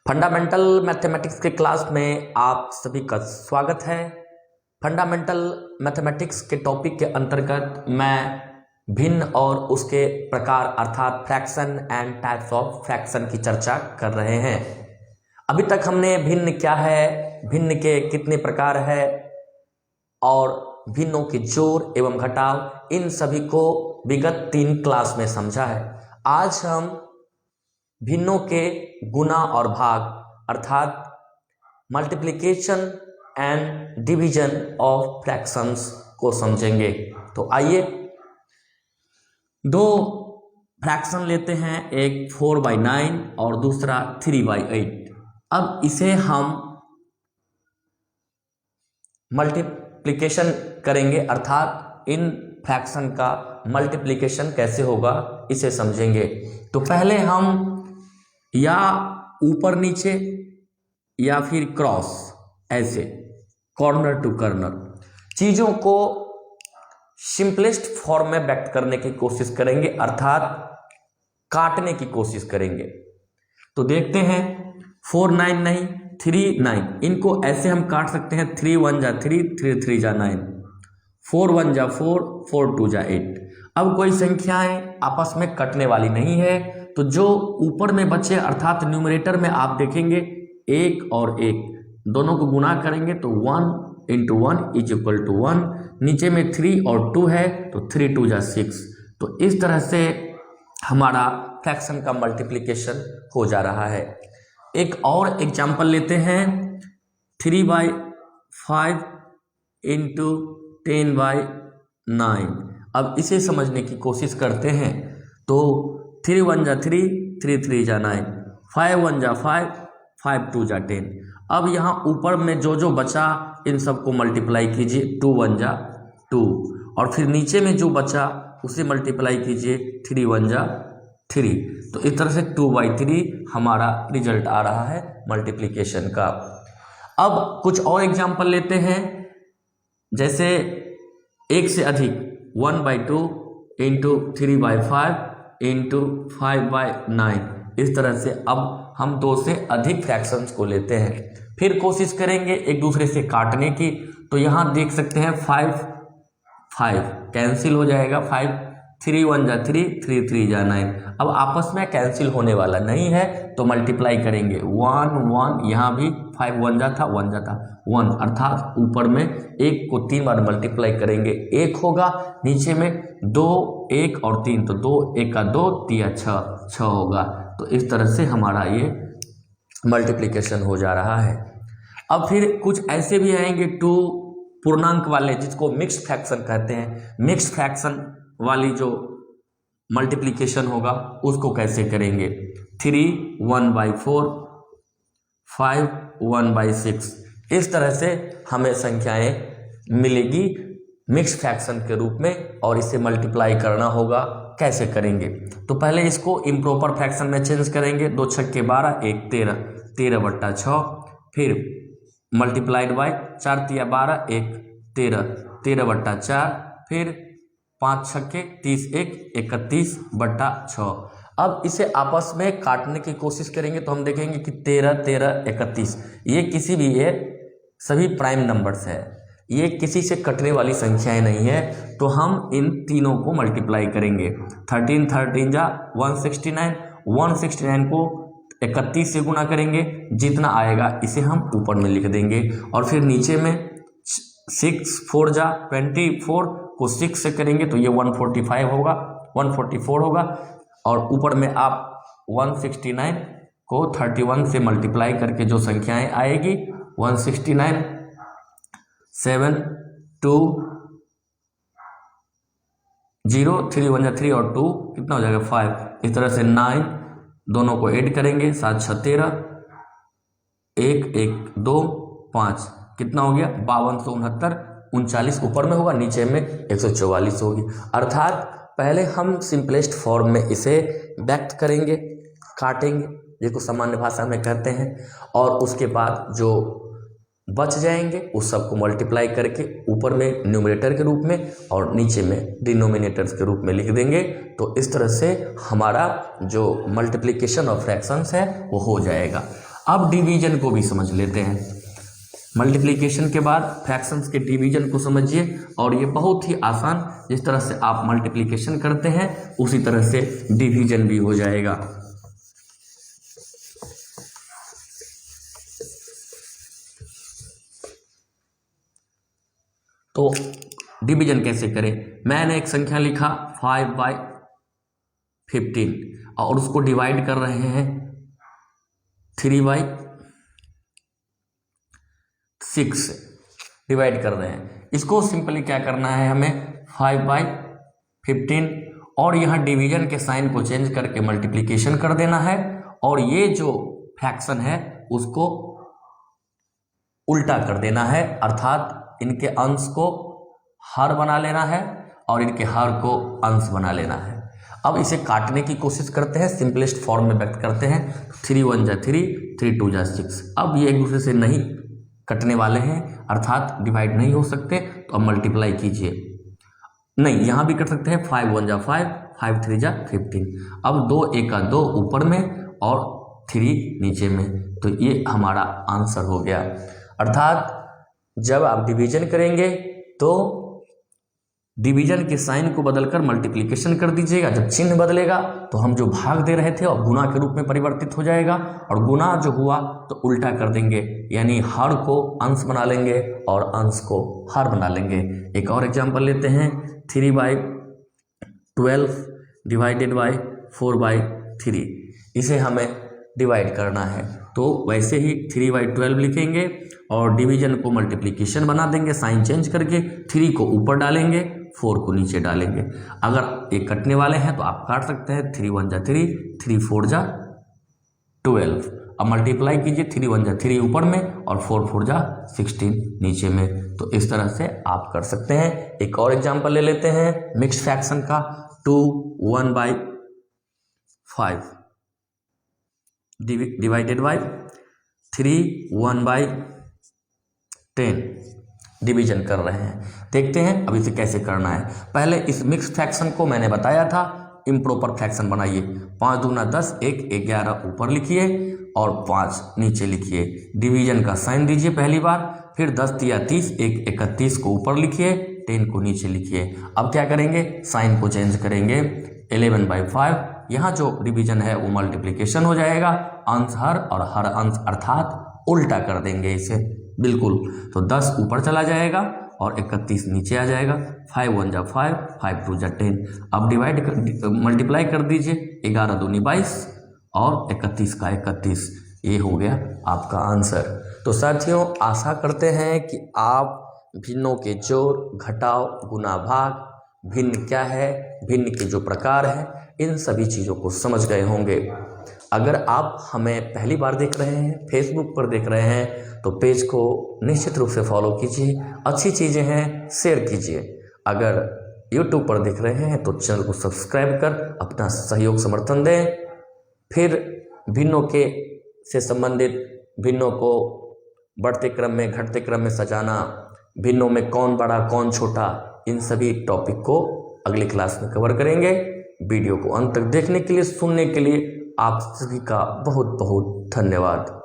Fundamental mathematics के class में आप सभी का स्वागत है। फंडामेंटल मैथमेटिक्स के टॉपिक के अंतर्गत मैं भिन्न और उसके प्रकार अर्थात fraction and types of fraction की चर्चा कर रहे हैं। अभी तक हमने भिन्न क्या है, भिन्न के कितने प्रकार है और भिन्नों के जोड़ एवं घटाव, इन सभी को विगत 3 क्लास में समझा है। आज हम भिन्नों के गुना और भाग अर्थात multiplication and division of fractions को समझेंगे। तो आइए 2 फ्रैक्शन लेते हैं, एक 4/9 और दूसरा 3/8। अब इसे हम मल्टीप्लिकेशन करेंगे अर्थात इन फ्रैक्शन का मल्टीप्लिकेशन कैसे होगा इसे समझेंगे। तो पहले हम या ऊपर नीचे या फिर क्रॉस, ऐसे कॉर्नर टू कॉर्नर चीज़ों को सिंपलेस्ट फॉर्म में व्यक्त करने की कोशिश करेंगे अर्थात काटने की कोशिश करेंगे। तो देखते हैं 4 9 नहीं 3 9, इनको ऐसे हम काट सकते हैं 3 1 जा 3 3 3 जा 9, 4 1 जा 4 4 2 जा 8। अब कोई संख्याएं आपस में कटने वाली नहीं है, तो जो ऊपर में बचे अर्थात न्यूमरेटर में आप देखेंगे 1 और 1 दोनों को गुणा करेंगे तो 1 × 1 = 1, नीचे में 3 और 2 है तो 3 2 जा 6। तो इस तरह से हमारा फ्रैक्शन का मल्टीप्लिकेशन हो जा रहा है। एक और एग्जाम्पल लेते हैं 3/5 × 10/9। अब इसे समझने की कोशिश करते हैं। तो 3 1 जा 3 3 3 जा 9, 5 1 जा 5 5 2 जा 10। अब यहाँ ऊपर में जो बचा इन सबको मल्टीप्लाई कीजिए, 2 1 जा 2, और फिर नीचे में जो बचा उसे मल्टीप्लाई कीजिए 3 1 जा 3। तो इस तरह से 2/3 हमारा रिजल्ट आ रहा है मल्टीप्लिकेशन का। अब कुछ और एग्जाम्पल लेते हैं, जैसे एक से अधिक 1/2 × 3/5 × 5/9। इस तरह से अब हम 2 से अधिक फ्रैक्शंस को लेते हैं, फिर कोशिश करेंगे एक दूसरे से काटने की। तो यहाँ देख सकते हैं 5 5 कैंसिल हो जाएगा, 5 3 1 जा 3 3 3 जा 9। अब आपस में कैंसिल होने वाला नहीं है तो मल्टीप्लाई करेंगे 1 1, यहाँ भी 5 1 जा था 1 जा था 1, अर्थात ऊपर में 1 को 3 बार मल्टीप्लाई करेंगे 1 होगा, नीचे में 2 1 और 3, तो 2 1 का 2 3 6 होगा। तो इस तरह से हमारा ये मल्टीप्लिकेशन हो जा रहा है। अब फिर कुछ ऐसे भी आएंगे 2 पूर्णांक वाले, जिसको मिक्स्ड फ्रैक्शन कहते हैं। मिक्स्ड फ्रैक्शन वाली जो मल्टीप्लिकेशन होगा उसको कैसे करेंगे, 3 1/4 5 1/6। इस तरह से हमें संख्याएं मिलेगी मिक्स्ड फ्रैक्शन के रूप में, और इसे मल्टीप्लाई करना होगा। कैसे करेंगे, तो पहले इसको इम्प्रॉपर फ्रैक्शन में चेंज करेंगे। 2 6 12 1 13 13/6, फिर मल्टीप्लाइड बाय 4 3 12 1 13 13/4, फिर 5 6 30 1 31/6। अब इसे आपस में काटने की कोशिश करेंगे तो हम देखेंगे कि 13 13 31 ये किसी भी ये सभी प्राइम नंबर्स है, ये किसी से कटने वाली संख्याएं नहीं है। तो हम इन तीनों को मल्टीप्लाई करेंगे। 13 13 जा 169, 169 को 31 से गुणा करेंगे, जितना आएगा इसे हम ऊपर में लिख देंगे। और फिर नीचे में 6 4 जा 24 को 6 से करेंगे तो ये 145 होगा, 144 होगा। और ऊपर में आप 169 को 31 से मल्टीप्लाई करके जो संख्याएं आएगी 169 7 2 0 3 1 जा 3 और 2 कितना हो जाएगा 5। इस तरह से 9 दोनों को ऐड करेंगे, 7 6 13 1 1 2 5 कितना हो गया 52 39 ऊपर में होगा, नीचे में 144 होगी। अर्थात पहले हम सिंपलेस्ट फॉर्म में इसे व्यक्त करेंगे, काटेंगे, जिसको सामान्य भाषा में कहते हैं, और उसके बाद जो बच जाएंगे उस सबको मल्टीप्लाई करके ऊपर में न्यूमरेटर के रूप में और नीचे में डिनोमिनेटर्स के रूप में लिख देंगे। तो इस तरह से हमारा जो मल्टीप्लिकेशन ऑफ फ्रैक्शंस है वो हो जाएगा। अब डिवीजन को भी समझ लेते हैं। मल्टीप्लिकेशन के बाद फ्रैक्शंस के डिवीजन को समझिए, और ये बहुत ही आसान, जिस तरह से आप मल्टीप्लिकेशन करते हैं उसी तरह से डिवीजन भी हो जाएगा। तो डिवीजन कैसे करें? मैंने एक संख्या लिखा 5/15 और उसको डिवाइड कर रहे हैं 3/6 डिवाइड कर रहे हैं। इसको सिंपली क्या करना है, हमें 5/15 और यहाँ डिवीजन के साइन को चेंज करके मल्टीप्लिकेशन कर देना है, और ये जो फ्रैक्शन है उसको उल्टा कर देना है, अर्थात इनके अंश को हर बना लेना है और इनके हर को अंश बना लेना है। अब इसे काटने की कोशिश करते हैं, सिंपलेस्ट फॉर्म में व्यक्त करते हैं। 3 1 जा 3, 3 2 जा 6। अब ये एक दूसरे से नहीं कटने वाले हैं, अर्थात डिवाइड नहीं हो सकते, तो अब मल्टीप्लाई कीजिए। नहीं, यहाँ भी कर सकते हैं, 5 1 जा 5, 5 3 जा 15। अब 2 1 का 2 ऊपर में और 3 नीचे में, तो ये हमारा आंसर हो गया। अर्थात जब आप डिवीजन करेंगे तो डिवीजन के साइन को बदलकर मल्टीप्लिकेशन कर दीजिएगा। जब चिन्ह बदलेगा तो हम जो भाग दे रहे थे और गुना के रूप में परिवर्तित हो जाएगा, और गुना जो हुआ तो उल्टा कर देंगे, यानी हर को अंश बना लेंगे और अंश को हर बना लेंगे। एक और एग्जांपल लेते हैं, 3/12 डिवाइडेड बाय 4/3। इसे हमें डिवाइड करना है, तो वैसे ही 3/12 लिखेंगे और डिवीजन को मल्टीप्लिकेशन बना देंगे, साइन चेंज करके 3 को ऊपर डालेंगे, 4 को नीचे डालेंगे। अगर एक कटने वाले हैं तो आप काट सकते हैं, 3 1 जा 3, 3 4 जा 12। अब मल्टीप्लाई कीजिए, 3 1 जा 3 ऊपर में और 4 4 जा 16 नीचे में। तो इस तरह से आप कर सकते हैं। एक और एग्जांपल ले लेते हैं मिक्स्ड फ्रैक्शन का, 2 1/5 डिवाइडेड बाय 3 1/10 डिवीजन कर रहे हैं। देखते हैं अब इसे कैसे करना है। पहले इस मिक्स फ्रैक्शन को मैंने बताया था, इम्प्रॉपर फ्रैक्शन बनाइए। 5 दूना 10, 1 11 ऊपर लिखिए और 5 नीचे लिखिए। डिवीजन का साइन दीजिए पहली बार, फिर 10 तिया 30, 1 31 को ऊपर लिखिए, 10 को नीचे लिखिए। अब क्या करेंगे, साइन को चेंज करेंगे, 11/5। यहाँ जो डिवीजन है वो मल्टीप्लिकेशन हो जाएगा, अंश हर और हर अंश, अर्थात उल्टा कर देंगे इसे बिल्कुल। तो 10 ऊपर चला जाएगा और 31 नीचे आ जाएगा। 5 1 जा 5, 5 2 जा 10। अब मल्टीप्लाई कर दीजिए, 11 दूनी 22 और 31 का 31। ये हो गया आपका आंसर। तो साथियों, आशा करते हैं कि आप भिन्नों के जोड़, घटाव, गुना, भाग, भिन्न क्या है, भिन्न के जो प्रकार हैं, इन सभी चीज़ों को समझ गए होंगे। अगर आप हमें पहली बार देख रहे हैं, फेसबुक पर देख रहे हैं, तो पेज को निश्चित रूप से फॉलो कीजिए। अच्छी चीज़ें हैं, शेयर कीजिए। अगर यूट्यूब पर देख रहे हैं तो चैनल को सब्सक्राइब कर अपना सहयोग समर्थन दें। फिर भिन्नों के से संबंधित, भिन्नों को बढ़ते क्रम में, घटते क्रम में सजाना, भिन्नों में कौन बड़ा कौन छोटा, इन सभी टॉपिक को अगली क्लास में कवर करेंगे। वीडियो को अंत तक देखने के लिए, सुनने के लिए आप सभी का बहुत बहुत धन्यवाद।